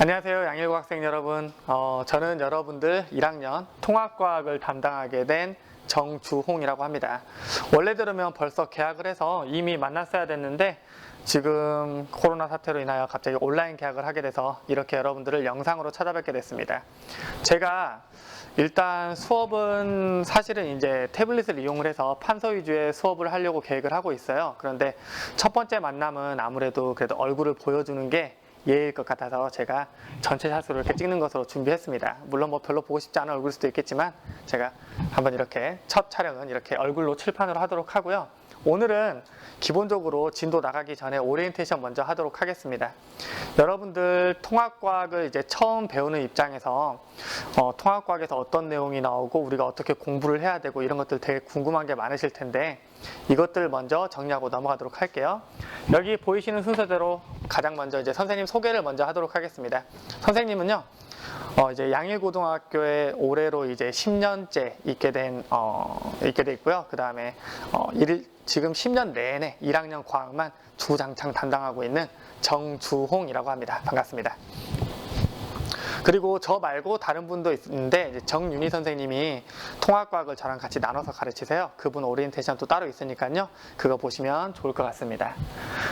안녕하세요, 양일고 학생 여러분. 저는 여러분들 1학년 통합과학을 담당하게 된 정주홍이라고 합니다. 원래 들으면 벌써 개학을 해서 이미 만났어야 됐는데 지금 코로나 사태로 인하여 갑자기 온라인 개학을 하게 돼서 이렇게 여러분들을 영상으로 찾아뵙게 됐습니다. 제가 일단 수업은 사실은 이제 태블릿을 이용을 해서 판서 위주의 수업을 하려고 계획을 하고 있어요. 그런데 첫 번째 만남은 아무래도 그래도 얼굴을 보여주는 게 예일 것 같아서 제가 전체 샷으로 이렇게 찍는 것으로 준비했습니다. 물론 뭐 별로 보고 싶지 않은 얼굴일 수도 있겠지만 제가 한번 이렇게 첫 촬영은 이렇게 얼굴로 칠판으로 하도록 하고요. 오늘은 기본적으로 진도 나가기 전에 오리엔테이션 먼저 하도록 하겠습니다. 여러분들 통합과학을 이제 처음 배우는 입장에서 통합과학에서 어떤 내용이 나오고 우리가 어떻게 공부를 해야 되고 이런 것들 되게 궁금한 게 많으실 텐데 이것들 먼저 정리하고 넘어가도록 할게요. 여기 보이시는 순서대로 가장 먼저 이제 선생님 소개를 먼저 하도록 하겠습니다. 선생님은요, 이제 양일고등학교에 올해로 이제 10년째 있게 돼 있고요. 그 다음에 지금 10년 내내 1학년 과학만 주장창 담당하고 있는 정주홍이라고 합니다. 반갑습니다. 그리고 저 말고 다른 분도 있는데 이제 정윤희 선생님이 통합과학을 저랑 같이 나눠서 가르치세요. 그분 오리엔테이션 또 따로 있으니까요. 그거 보시면 좋을 것 같습니다.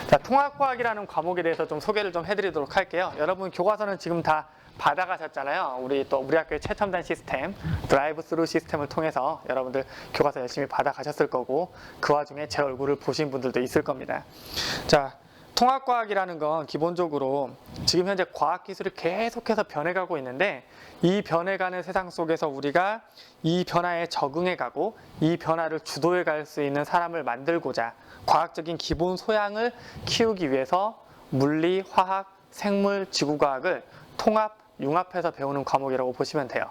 자, 통합과학이라는 과목에 대해서 좀 소개를 좀 해드리도록 할게요. 여러분 교과서는 지금 다 받아가셨잖아요. 우리 학교의 최첨단 시스템, 드라이브 스루 시스템을 통해서 여러분들 교과서 열심히 받아가셨을 거고 그 와중에 제 얼굴을 보신 분들도 있을 겁니다. 자, 통합과학이라는 건 기본적으로 지금 현재 과학기술이 계속해서 변해가고 있는데 이 변해가는 세상 속에서 우리가 이 변화에 적응해가고 이 변화를 주도해 갈 수 있는 사람을 만들고자 과학적인 기본 소양을 키우기 위해서 물리, 화학, 생물, 지구과학을 융합해서 배우는 과목이라고 보시면 돼요.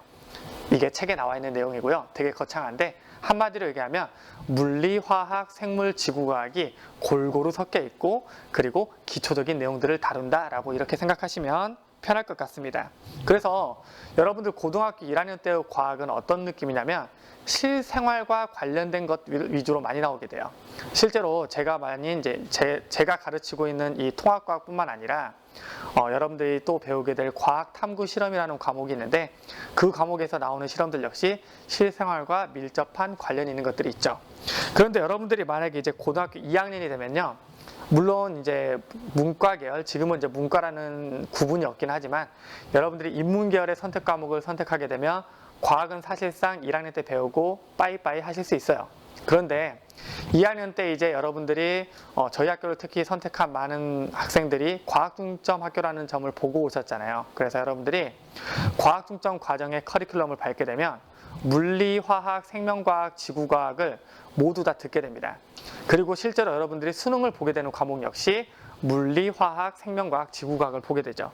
이게 책에 나와 있는 내용이고요. 되게 거창한데 한마디로 얘기하면 물리, 화학, 생물, 지구과학이 골고루 섞여 있고 그리고 기초적인 내용들을 다룬다라고 이렇게 생각하시면 편할 것 같습니다. 그래서 여러분들 고등학교 1학년 때의 과학은 어떤 느낌이냐면 실생활과 관련된 것 위주로 많이 나오게 돼요. 실제로 제가 제가 가르치고 있는 이 통합과학뿐만 아니라 여러분들이 또 배우게 될 과학탐구 실험이라는 과목이 있는데 그 과목에서 나오는 실험들 역시 실생활과 밀접한 관련이 있는 것들이 있죠. 그런데 여러분들이 만약에 이제 고등학교 2학년이 되면요, 물론 이제 문과 계열, 지금은 이제 문과라는 구분이 없긴 하지만 여러분들이 인문 계열의 선택 과목을 선택하게 되면 과학은 사실상 1학년 때 배우고 빠이빠이 하실 수 있어요. 그런데 2학년 때 이제 여러분들이 저희 학교를 특히 선택한 많은 학생들이 과학중점 학교라는 점을 보고 오셨잖아요. 그래서 여러분들이 과학중점 과정의 커리큘럼을 밟게 되면 물리, 화학, 생명과학, 지구과학을 모두 다 듣게 됩니다. 그리고 실제로 여러분들이 수능을 보게 되는 과목 역시 물리, 화학, 생명과학, 지구과학을 보게 되죠.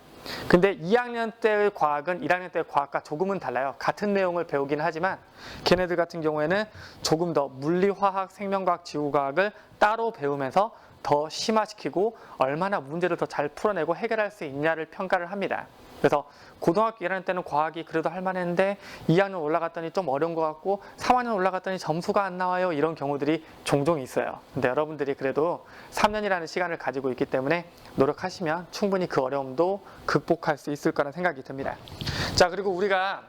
근데 2학년 때의 과학은 1학년 때의 과학과 조금은 달라요. 같은 내용을 배우긴 하지만 걔네들 같은 경우에는 조금 더 물리, 화학, 생명과학, 지구과학을 따로 배우면서 더 심화시키고 얼마나 문제를 더 잘 풀어내고 해결할 수 있냐를 평가를 합니다. 그래서 고등학교 1학년 때는 과학이 그래도 할만했는데 2학년 올라갔더니 좀 어려운 것 같고 3학년 올라갔더니 점수가 안 나와요. 이런 경우들이 종종 있어요. 근데 여러분들이 그래도 3년이라는 시간을 가지고 있기 때문에 노력하시면 충분히 그 어려움도 극복할 수 있을 거라는 생각이 듭니다. 자, 그리고 우리가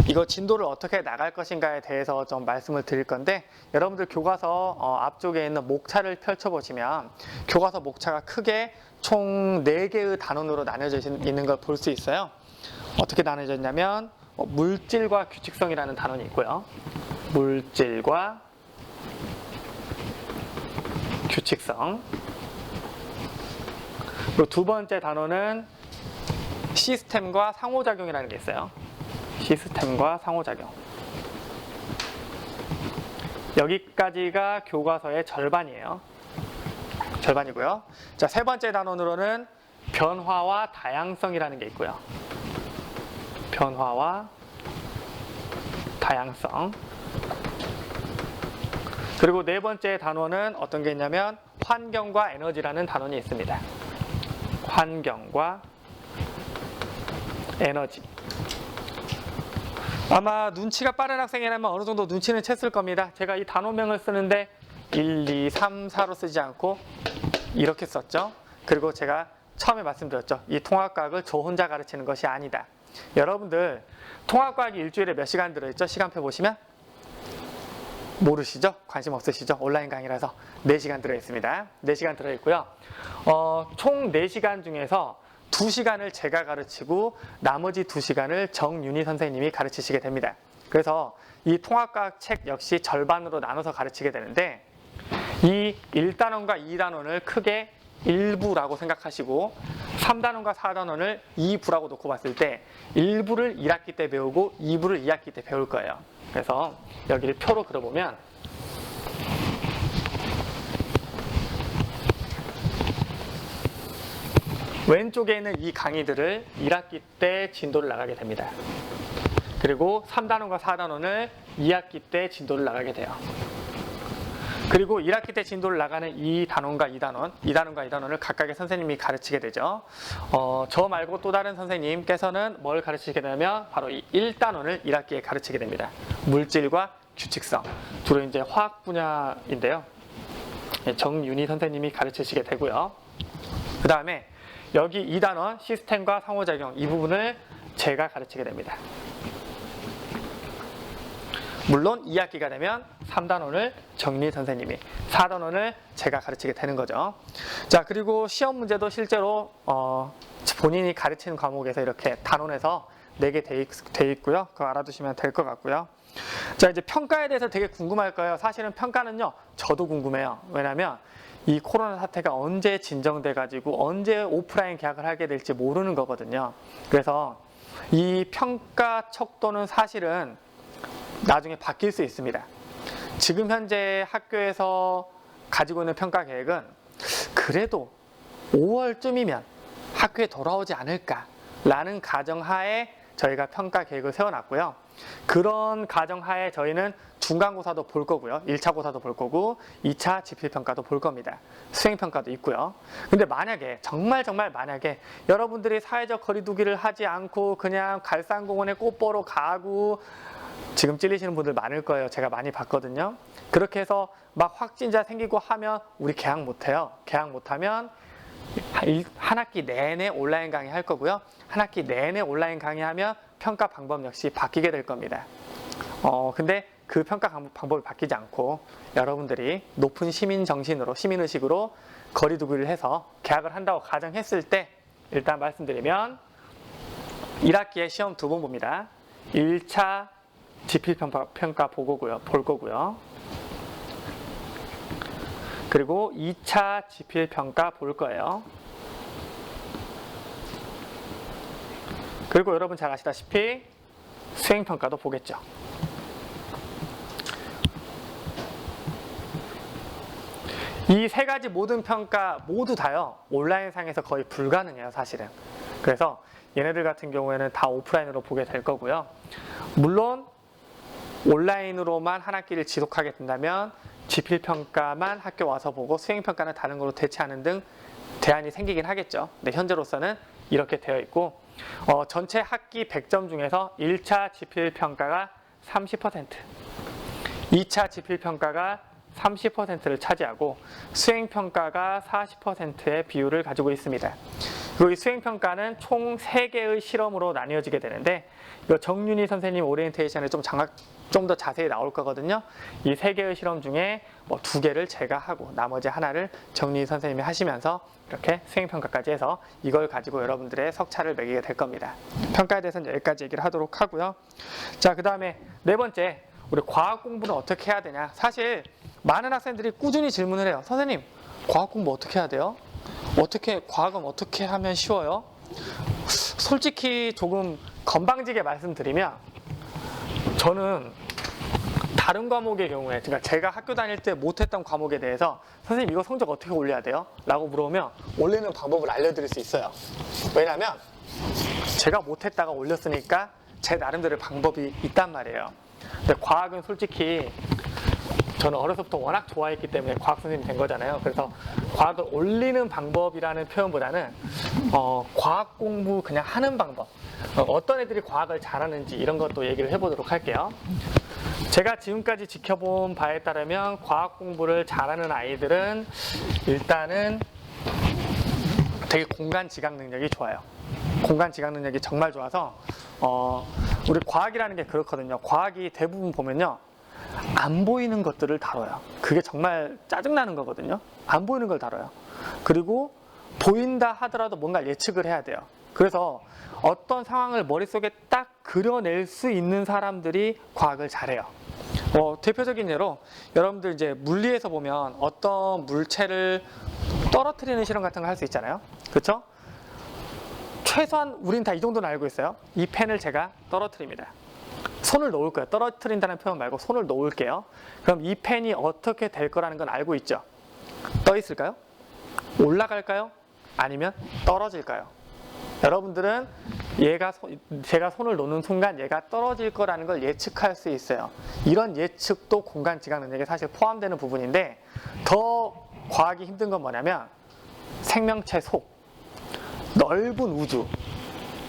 이거 진도를 어떻게 나갈 것인가에 대해서 좀 말씀을 드릴 건데 여러분들 교과서 앞쪽에 있는 목차를 펼쳐보시면 교과서 목차가 크게 총 4개의 단원으로 나눠져 있는 걸 볼 수 있어요. 어떻게 나눠져 있냐면 물질과 규칙성이라는 단원이 있고요. 물질과 규칙성. 그리고 두 번째 단원은 시스템과 상호작용이라는 게 있어요. 시스템과 상호작용. 여기까지가 교과서의 절반이에요. 절반이고요. 자, 세 번째 단원으로는 변화와 다양성이라는 게 있고요. 변화와 다양성. 그리고 네 번째 단원은 어떤 게 있냐면 환경과 에너지라는 단원이 있습니다. 환경과 에너지. 아마 눈치가 빠른 학생이라면 어느 정도 눈치는 챘을 겁니다. 제가 이 단어명을 쓰는데 1, 2, 3, 4로 쓰지 않고 이렇게 썼죠. 그리고 제가 처음에 말씀드렸죠. 이 통합과학을 저 혼자 가르치는 것이 아니다. 여러분들 통합과학이 일주일에 몇 시간 들어있죠? 시간표 보시면 모르시죠? 관심 없으시죠? 온라인 강의라서 4시간 들어있습니다. 4시간 들어있고요. 총 4시간 중에서 2시간을 제가 가르치고 나머지 2시간을 정윤희 선생님이 가르치시게 됩니다. 그래서 이 통합과학 책 역시 절반으로 나눠서 가르치게 되는데 이 1단원과 2단원을 크게 1부라고 생각하시고 3단원과 4단원을 2부라고 놓고 봤을 때 1부를 1학기 때 배우고 2부를 2학기 때 배울 거예요. 그래서 여기를 표로 그려보면 왼쪽에 있는 이 강의들을 1학기 때 진도를 나가게 됩니다. 그리고 3단원과 4단원을 2학기 때 진도를 나가게 돼요. 그리고 1학기 때 진도를 나가는 이 단원과 2단원, 2단원과 2단원을 각각의 선생님이 가르치게 되죠. 저 말고 또 다른 선생님께서는 뭘 가르치게 되냐면 바로 이 1단원을 1학기에 가르치게 됩니다. 물질과 규칙성. 주로 이제 화학 분야인데요. 정윤희 선생님이 가르치시게 되고요. 그 다음에 여기 2단원 시스템과 상호작용 이 부분을 제가 가르치게 됩니다. 물론 2학기가 되면 3단원을 정리 선생님이, 4단원을 제가 가르치게 되는 거죠. 자, 그리고 시험 문제도 실제로 본인이 가르치는 과목에서 이렇게 단원에서 4개 돼 있고요. 그거 알아두시면 될 것 같고요. 자, 이제 평가에 대해서 되게 궁금할 거예요. 사실은 평가는요, 저도 궁금해요. 왜냐면 이 코로나 사태가 언제 진정돼 가지고 언제 오프라인 개학을 하게 될지 모르는 거거든요. 그래서 이 평가 척도는 사실은 나중에 바뀔 수 있습니다. 지금 현재 학교에서 가지고 있는 평가 계획은 그래도 5월쯤이면 학교에 돌아오지 않을까라는 가정하에 저희가 평가 계획을 세워놨고요. 그런 가정하에 저희는 중간고사도 볼 거고요. 1차 고사도 볼 거고 2차 지필평가도 볼 겁니다. 수행평가도 있고요. 근데 만약에 정말 만약에 여러분들이 사회적 거리두기를 하지 않고 그냥 갈산공원에 꽃 보러 가고 지금 찔리시는 분들 많을 거예요. 제가 많이 봤거든요. 그렇게 해서 막 확진자 생기고 하면 우리 개학 못해요. 개학 못하면 한 학기 내내 온라인 강의 할 거고요. 한 학기 내내 온라인 강의하면 평가 방법 역시 바뀌게 될 겁니다. 근데 그 평가 방법이 바뀌지 않고 여러분들이 높은 시민 정신으로, 시민의식으로 거리두기를 해서 개학을 한다고 가정했을 때 일단 말씀드리면 1학기에 시험 2번 봅니다. 1차 지필평가 볼 거고요. 그리고 2차 지필평가 볼 거예요. 그리고 여러분 잘 아시다시피 수행평가도 보겠죠. 이 3가지 모든 평가 모두 다요. 온라인상에서 거의 불가능해요, 사실은. 그래서 얘네들 같은 경우에는 다 오프라인으로 보게 될 거고요. 물론 온라인으로만 한 학기를 지속하게 된다면 지필평가만 학교 와서 보고 수행평가는 다른 걸로 대체하는 등 대안이 생기긴 하겠죠. 근데 현재로서는 이렇게 되어 있고 전체 학기 100점 중에서 1차 지필평가가 30%, 2차 지필평가가 30%를 차지하고 수행평가가 40%의 비율을 가지고 있습니다. 그리고 이 수행평가는 총 3개의 실험으로 나뉘어지게 되는데 이거 정윤희 선생님 오리엔테이션에 좀 더 자세히 나올 거거든요. 이 3개의 실험 중에 2개를 제가 하고 나머지 하나를 정윤희 선생님이 하시면서 이렇게 수행평가까지 해서 이걸 가지고 여러분들의 석차를 매기게 될 겁니다. 평가에 대해서는 여기까지 얘기를 하도록 하고요. 자, 그 다음에 4번째, 우리 과학 공부는 어떻게 해야 되냐. 사실 많은 학생들이 꾸준히 질문을 해요. 선생님, 과학 공부 어떻게 해야 돼요? 과학은 어떻게 하면 쉬워요? 솔직히 조금 건방지게 말씀드리면 저는 다른 과목의 경우에, 그러니까 제가 학교 다닐 때 못했던 과목에 대해서 선생님 이거 성적 어떻게 올려야 돼요? 라고 물어보면 올리는 방법을 알려드릴 수 있어요. 왜냐하면 제가 못했다가 올렸으니까 제 나름대로의 방법이 있단 말이에요. 근데 과학은 솔직히 저는 어려서부터 워낙 좋아했기 때문에 과학 선생님이 된 거잖아요. 그래서 과학을 올리는 방법이라는 표현보다는 과학 공부 그냥 하는 방법, 어떤 애들이 과학을 잘하는지 이런 것도 얘기를 해보도록 할게요. 제가 지금까지 지켜본 바에 따르면 과학 공부를 잘하는 아이들은 일단은 되게 공간 지각 능력이 좋아요. 공간 지각 능력이 정말 좋아서 우리 과학이라는 게 그렇거든요. 과학이 대부분 보면요, 안 보이는 것들을 다뤄요. 그게 정말 짜증나는 거거든요. 안 보이는 걸 다뤄요. 그리고 보인다 하더라도 뭔가 예측을 해야 돼요. 그래서 어떤 상황을 머릿속에 딱 그려낼 수 있는 사람들이 과학을 잘해요. 대표적인 예로 여러분들 이제 물리에서 보면 어떤 물체를 떨어뜨리는 실험 같은 거 할 수 있잖아요. 그렇죠? 최소한 우린 다 이 정도는 알고 있어요. 이 펜을 제가 떨어뜨립니다. 손을 놓을 거예요. 떨어뜨린다는 표현 말고 손을 놓을게요. 그럼 이 펜이 어떻게 될 거라는 건 알고 있죠. 떠 있을까요? 올라갈까요? 아니면 떨어질까요? 여러분들은 제가 손을 놓는 순간 얘가 떨어질 거라는 걸 예측할 수 있어요. 이런 예측도 공간 지각 능력에 사실 포함되는 부분인데, 더 과학이 힘든 건 뭐냐면 생명체 속, 넓은 우주,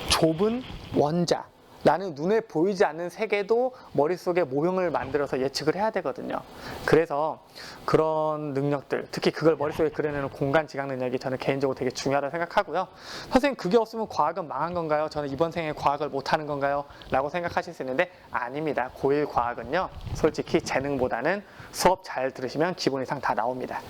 좁은 원자 라는 눈에 보이지 않는 세계도 머릿속에 모형을 만들어서 예측을 해야 되거든요. 그래서 그런 능력들, 특히 그걸 머릿속에 그려내는 공간 지각 능력이 저는 개인적으로 되게 중요하다고 생각하고요. 선생님, 그게 없으면 과학은 망한 건가요? 저는 이번 생에 과학을 못하는 건가요? 라고 생각하실 수 있는데, 아닙니다. 고1 과학은요, 솔직히 재능보다는 수업 잘 들으시면 기본 이상 다 나옵니다.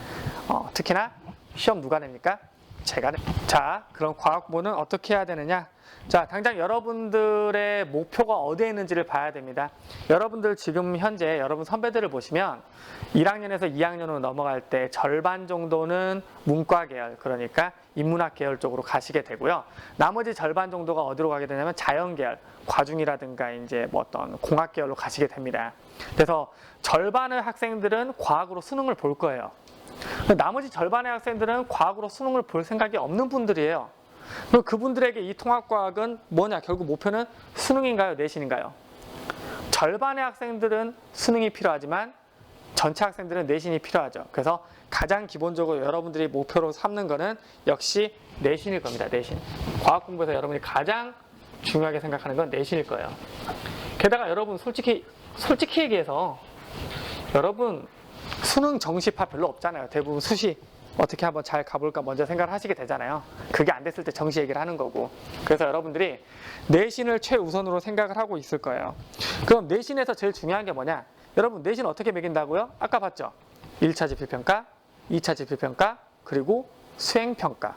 특히나 시험 누가 냅니까? 제가 자, 그럼 과학부는 어떻게 해야 되느냐? 자, 당장 여러분들의 목표가 어디에 있는지를 봐야 됩니다. 여러분들 지금 현재 여러분 선배들을 보시면 1학년에서 2학년으로 넘어갈 때 절반 정도는 문과 계열, 그러니까 인문학 계열 쪽으로 가시게 되고요. 나머지 절반 정도가 어디로 가게 되냐면 자연 계열, 과중이라든가 이제 뭐 어떤 공학 계열로 가시게 됩니다. 그래서 절반의 학생들은 과학으로 수능을 볼 거예요. 나머지 절반의 학생들은 과학으로 수능을 볼 생각이 없는 분들이에요. 그럼 그분들에게 이 통합과학은 뭐냐? 결국 목표는 수능인가요? 내신인가요? 절반의 학생들은 수능이 필요하지만 전체 학생들은 내신이 필요하죠. 그래서 가장 기본적으로 여러분들이 목표로 삼는 거는 역시 내신일 겁니다. 내신. 과학 공부에서 여러분이 가장 중요하게 생각하는 건 내신일 거예요. 게다가 여러분 솔직히 얘기해서 여러분 수능 정시파 별로 없잖아요. 대부분 수시 어떻게 한번 잘 가볼까 먼저 생각을 하시게 되잖아요. 그게 안 됐을 때 정시 얘기를 하는 거고. 그래서 여러분들이 내신을 최우선으로 생각을 하고 있을 거예요. 그럼 내신에서 제일 중요한 게 뭐냐? 여러분 내신 어떻게 매긴다고요? 아까 봤죠? 1차 지필평가, 2차 지필평가, 그리고 수행평가.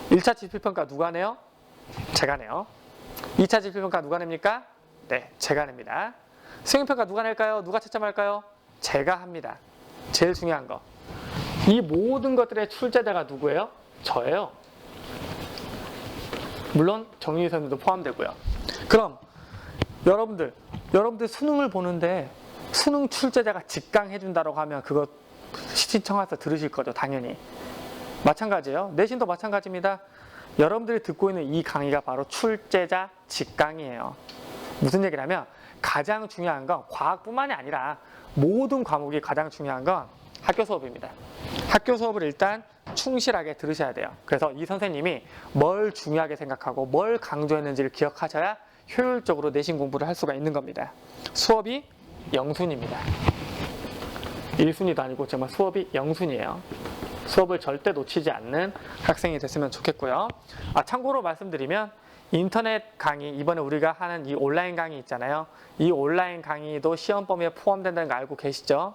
1차 지필평가 누가 내요? 제가 내요. 2차 지필평가 누가 냅니까? 네, 제가 냅니다. 수행평가 누가 낼까요? 누가 채점할까요? 제가 합니다. 제일 중요한 거. 이 모든 것들의 출제자가 누구예요? 저예요. 물론 정유희 선생님도 포함되고요. 그럼 여러분들 수능을 보는데 수능 출제자가 직강해준다고 하면 그거 신청해서 들으실 거죠. 당연히. 마찬가지예요. 내신도 마찬가지입니다. 여러분들이 듣고 있는 이 강의가 바로 출제자 직강이에요. 무슨 얘기냐면 가장 중요한 건 과학뿐만이 아니라 모든 과목이 가장 중요한 건 학교 수업입니다. 학교 수업을 일단 충실하게 들으셔야 돼요. 그래서 이 선생님이 뭘 중요하게 생각하고 뭘 강조했는지를 기억하셔야 효율적으로 내신 공부를 할 수가 있는 겁니다. 수업이 0순위입니다. 1순위도 아니고 정말 수업이 0순위예요. 수업을 절대 놓치지 않는 학생이 됐으면 좋겠고요. 참고로 말씀드리면 인터넷 강의, 이번에 우리가 하는 이 온라인 강의 있잖아요. 이 온라인 강의도 시험 범위에 포함된다는 거 알고 계시죠?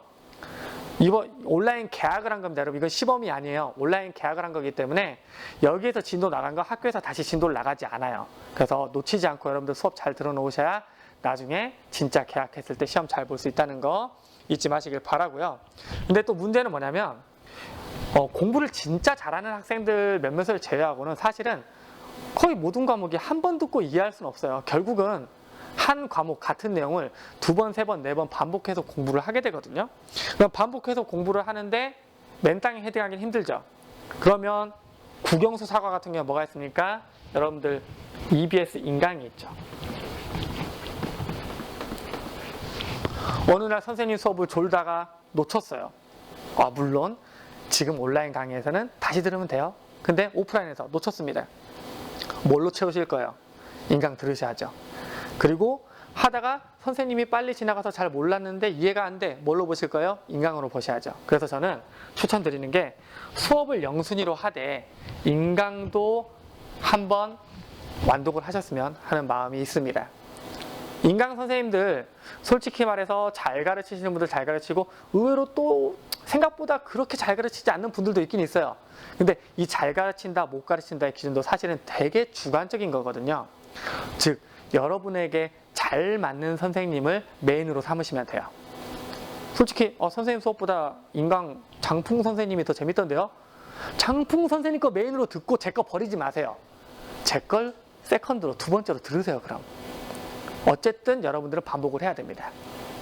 이번 온라인 계약을 한 겁니다. 여러분 이건 시범이 아니에요. 온라인 계약을 한 거기 때문에 여기에서 진도 나간 거 학교에서 다시 진도를 나가지 않아요. 그래서 놓치지 않고 여러분들 수업 잘 들어놓으셔야 나중에 진짜 계약했을 때 시험 잘 볼 수 있다는 거 잊지 마시길 바라고요. 근데 또 문제는 뭐냐면 공부를 진짜 잘하는 학생들 몇몇을 제외하고는 사실은 거의 모든 과목이 한 번 듣고 이해할 수는 없어요. 결국은 한 과목 같은 내용을 2번, 3번, 4번 반복해서 공부를 하게 되거든요. 그럼 반복해서 공부를 하는데 맨땅에 헤딩하기는 힘들죠. 그러면 국영수 사과 같은 경우에 뭐가 있습니까? 여러분들 EBS 인강이 있죠. 어느 날 선생님 수업을 졸다가 놓쳤어요. 물론 지금 온라인 강의에서는 다시 들으면 돼요. 근데 오프라인에서 놓쳤습니다. 뭘로 채우실 거예요? 인강 들으셔야죠. 그리고 하다가 선생님이 빨리 지나가서 잘 몰랐는데 이해가 안 돼. 뭘로 보실 거예요? 인강으로 보셔야죠. 그래서 저는 추천드리는 게 수업을 영순위로 하되 인강도 한번 완독을 하셨으면 하는 마음이 있습니다. 인강 선생님들 솔직히 말해서 잘 가르치시는 분들 잘 가르치고 의외로 또 생각보다 그렇게 잘 가르치지 않는 분들도 있긴 있어요. 근데 이 잘 가르친다 못 가르친다의 기준도 사실은 되게 주관적인 거거든요. 즉 여러분에게 잘 맞는 선생님을 메인으로 삼으시면 돼요. 솔직히 선생님 수업보다 인강 장풍 선생님이 더 재밌던데요. 장풍 선생님 거 메인으로 듣고 제 거 버리지 마세요. 제 걸 세컨드로 두 번째로 들으세요. 그럼 어쨌든 여러분들은 반복을 해야 됩니다.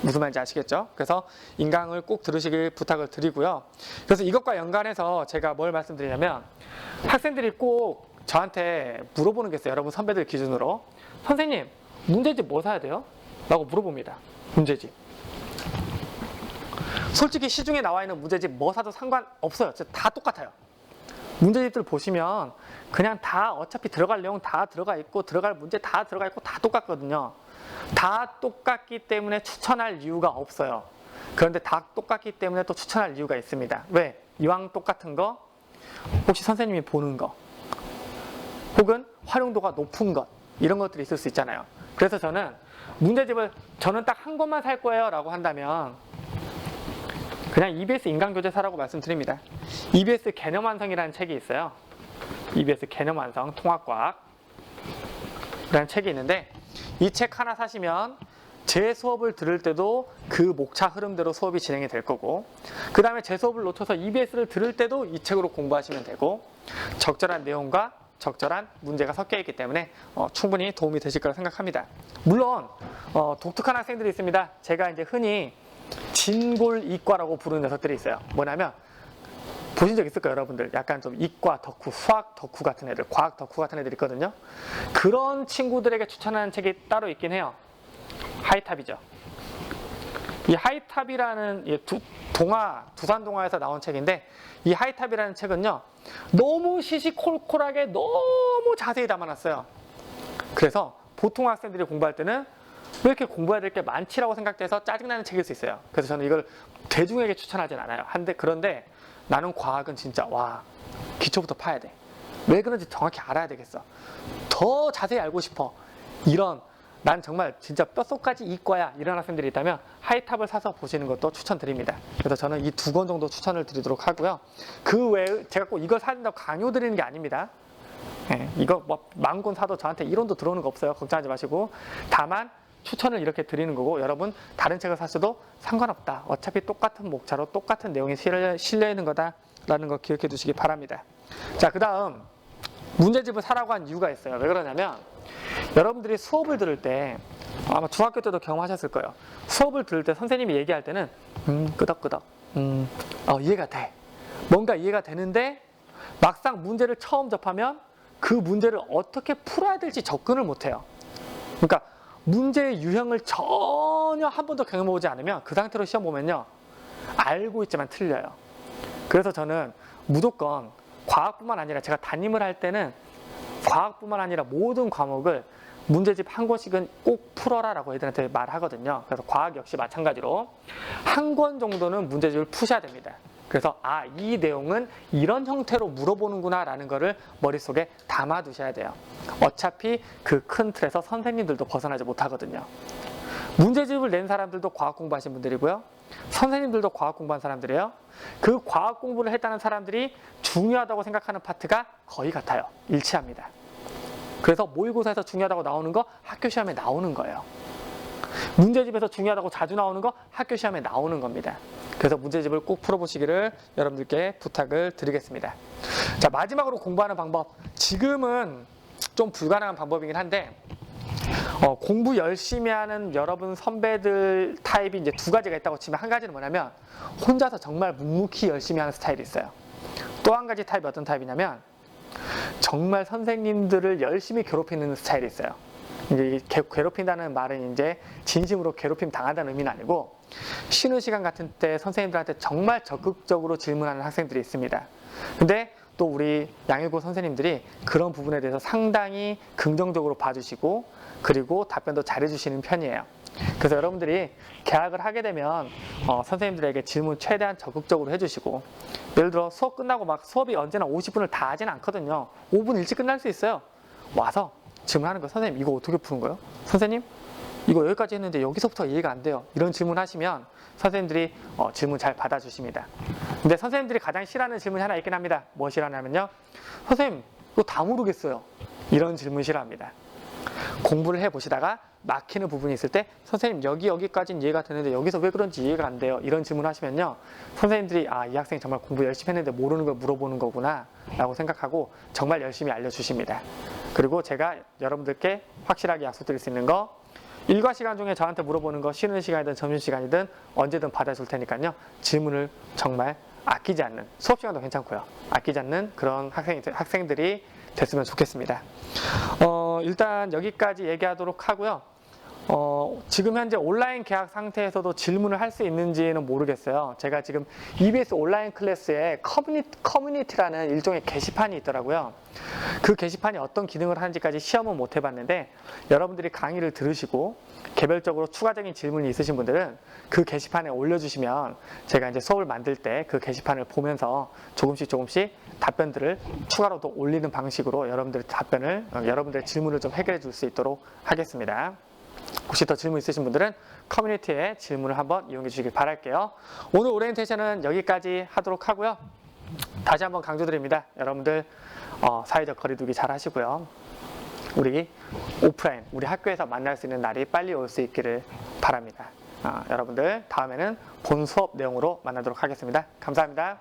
무슨 말인지 아시겠죠? 그래서 인강을 꼭 들으시길 부탁을 드리고요. 그래서 이것과 연관해서 제가 뭘 말씀드리냐면 학생들이 꼭 저한테 물어보는 게 있어요. 여러분 선배들 기준으로 선생님 문제집 뭐 사야 돼요? 라고 물어봅니다. 문제집. 솔직히 시중에 나와 있는 문제집 뭐 사도 상관없어요. 다 똑같아요. 문제집들 보시면 그냥 다 어차피 들어갈 내용 다 들어가 있고 들어갈 문제 다 들어가 있고 다 똑같거든요. 다 똑같기 때문에 추천할 이유가 없어요. 그런데 다 똑같기 때문에 또 추천할 이유가 있습니다. 왜? 이왕 똑같은 거 혹시 선생님이 보는 거 혹은 활용도가 높은 것 이런 것들이 있을 수 있잖아요. 그래서 저는 문제집을 저는 딱 한 권만 살 거예요 라고 한다면 그냥 EBS 인강교재 사라고 말씀드립니다. EBS 개념완성이라는 책이 있어요. EBS 개념완성 통합과학 라는 책이 있는데 이 책 하나 사시면 제 수업을 들을 때도 그 목차 흐름대로 수업이 진행이 될 거고 그 다음에 제 수업을 놓쳐서 EBS를 들을 때도 이 책으로 공부하시면 되고 적절한 내용과 적절한 문제가 섞여 있기 때문에 충분히 도움이 되실 거라 생각합니다. 물론 독특한 학생들이 있습니다. 제가 이제 흔히 진골이과라고 부르는 녀석들이 있어요. 뭐냐면 보신 적 있을 거예요, 여러분들. 약간 좀 이과 덕후, 수학 덕후 같은 애들, 과학 덕후 같은 애들 있거든요. 그런 친구들에게 추천하는 책이 따로 있긴 해요. 하이탑이죠. 이 하이탑이라는 두산 동화에서 나온 책인데 이 하이탑이라는 책은요. 너무 시시콜콜하게 너무 자세히 담아놨어요. 그래서 보통 학생들이 공부할 때는 왜 이렇게 공부해야 될 게 많지라고 생각돼서 짜증나는 책일 수 있어요. 그래서 저는 이걸 대중에게 추천하진 않아요. 그런데 나는 과학은 진짜 기초부터 파야 돼. 왜 그런지 정확히 알아야 되겠어. 더 자세히 알고 싶어. 난 정말 진짜 뼛속까지 이과야. 이런 학생들이 있다면 하이탑을 사서 보시는 것도 추천드립니다. 그래서 저는 이 2권 정도 추천을 드리도록 하고요. 그 외에 제가 꼭 이걸 사야 된다고 강요 드리는 게 아닙니다. 이거 뭐 10,000권 사도 저한테 1원도 들어오는 거 없어요. 걱정하지 마시고. 다만 추천을 이렇게 드리는 거고 여러분 다른 책을 사셔도 상관없다. 어차피 똑같은 목차로 똑같은 내용이 실려 있는 거다라는 거 기억해 두시기 바랍니다. 자, 그 다음 문제집을 사라고 한 이유가 있어요. 왜 그러냐면 여러분들이 수업을 들을 때 아마 중학교 때도 경험하셨을 거예요. 수업을 들을 때 선생님이 얘기할 때는 끄덕끄덕 이해가 돼. 뭔가 이해가 되는데 막상 문제를 처음 접하면 그 문제를 어떻게 풀어야 될지 접근을 못해요. 그러니까 문제의 유형을 전혀 한 번도 경험해보지 않으면 그 상태로 시험 보면요 알고 있지만 틀려요. 그래서 저는 무조건 과학뿐만 아니라 제가 담임을 할 때는 과학뿐만 아니라 모든 과목을 문제집 한 권씩은 꼭 풀어라 라고 애들한테 말하거든요. 그래서 과학 역시 마찬가지로 한 권 정도는 문제집을 푸셔야 됩니다. 그래서 이 내용은 이런 형태로 물어보는구나 라는 거를 머릿속에 담아 두셔야 돼요. 어차피 그 큰 틀에서 선생님들도 벗어나지 못하거든요. 문제집을 낸 사람들도 과학 공부하신 분들이고요. 선생님들도 과학 공부한 사람들이에요. 그 과학 공부를 했다는 사람들이 중요하다고 생각하는 파트가 거의 같아요. 일치합니다. 그래서 모의고사에서 중요하다고 나오는 거 학교 시험에 나오는 거예요. 문제집에서 중요하다고 자주 나오는 거 학교 시험에 나오는 겁니다. 그래서 문제집을 꼭 풀어보시기를 여러분들께 부탁을 드리겠습니다. 자, 마지막으로 공부하는 방법. 지금은 좀 불가능한 방법이긴 한데 공부 열심히 하는 여러분 선배들 타입이 이제 2가지가 있다고 치면 한 가지는 뭐냐면 혼자서 정말 묵묵히 열심히 하는 스타일이 있어요. 또 한 가지 타입이 어떤 타입이냐면 정말 선생님들을 열심히 괴롭히는 스타일이 있어요. 이제 괴롭힌다는 말은 이제 진심으로 괴롭힘 당한다는 의미는 아니고 쉬는 시간 같은 때 선생님들한테 정말 적극적으로 질문하는 학생들이 있습니다. 근데 또 우리 양일고 선생님들이 그런 부분에 대해서 상당히 긍정적으로 봐주시고 그리고 답변도 잘해주시는 편이에요. 그래서 여러분들이 개학을 하게 되면 선생님들에게 질문 최대한 적극적으로 해주시고, 예를 들어 수업 끝나고 막 수업이 언제나 50분을 다 하진 않거든요. 5분 일찍 끝날 수 있어요. 와서 질문하는 거, 선생님 이거 어떻게 푸는 거예요? 선생님 이거 여기까지 했는데 여기서부터 이해가 안 돼요. 이런 질문 하시면 선생님들이 질문 잘 받아주십니다. 근데 선생님들이 가장 싫어하는 질문이 하나 있긴 합니다. 뭐 싫어하냐면요, 선생님 이거 다 모르겠어요. 이런 질문 싫어합니다. 공부를 해보시다가 막히는 부분이 있을 때 선생님 여기까지는 이해가 되는데 여기서 왜 그런지 이해가 안 돼요. 이런 질문 하시면요, 선생님들이 이 학생이 정말 공부 열심히 했는데 모르는 걸 물어보는 거구나 라고 생각하고 정말 열심히 알려주십니다. 그리고 제가 여러분들께 확실하게 약속드릴 수 있는 거, 일과 시간 중에 저한테 물어보는 거 쉬는 시간이든 점심시간이든 언제든 받아줄 테니까요, 질문을 정말 아끼지 않는, 수업 시간도 괜찮고요, 아끼지 않는 그런 학생들이 됐으면 좋겠습니다. 일단 여기까지 얘기하도록 하고요. 지금 현재 온라인 개학 상태에서도 질문을 할 수 있는지는 모르겠어요. 제가 지금 EBS 온라인 클래스에 커뮤니티라는 일종의 게시판이 있더라고요. 그 게시판이 어떤 기능을 하는지까지 시험은 못 해봤는데, 여러분들이 강의를 들으시고 개별적으로 추가적인 질문이 있으신 분들은 그 게시판에 올려주시면 제가 이제 수업을 만들 때 그 게시판을 보면서 조금씩 답변들을 추가로 더 올리는 방식으로 여러분들의 질문을 좀 해결해 줄 수 있도록 하겠습니다. 혹시 더 질문 있으신 분들은 커뮤니티에 질문을 한번 이용해 주시길 바랄게요. 오늘 오리엔테이션은 여기까지 하도록 하고요. 다시 한번 강조드립니다. 여러분들 사회적 거리두기 잘 하시고요. 우리 오프라인, 우리 학교에서 만날 수 있는 날이 빨리 올 수 있기를 바랍니다. 여러분들 다음에는 본 수업 내용으로 만나도록 하겠습니다. 감사합니다.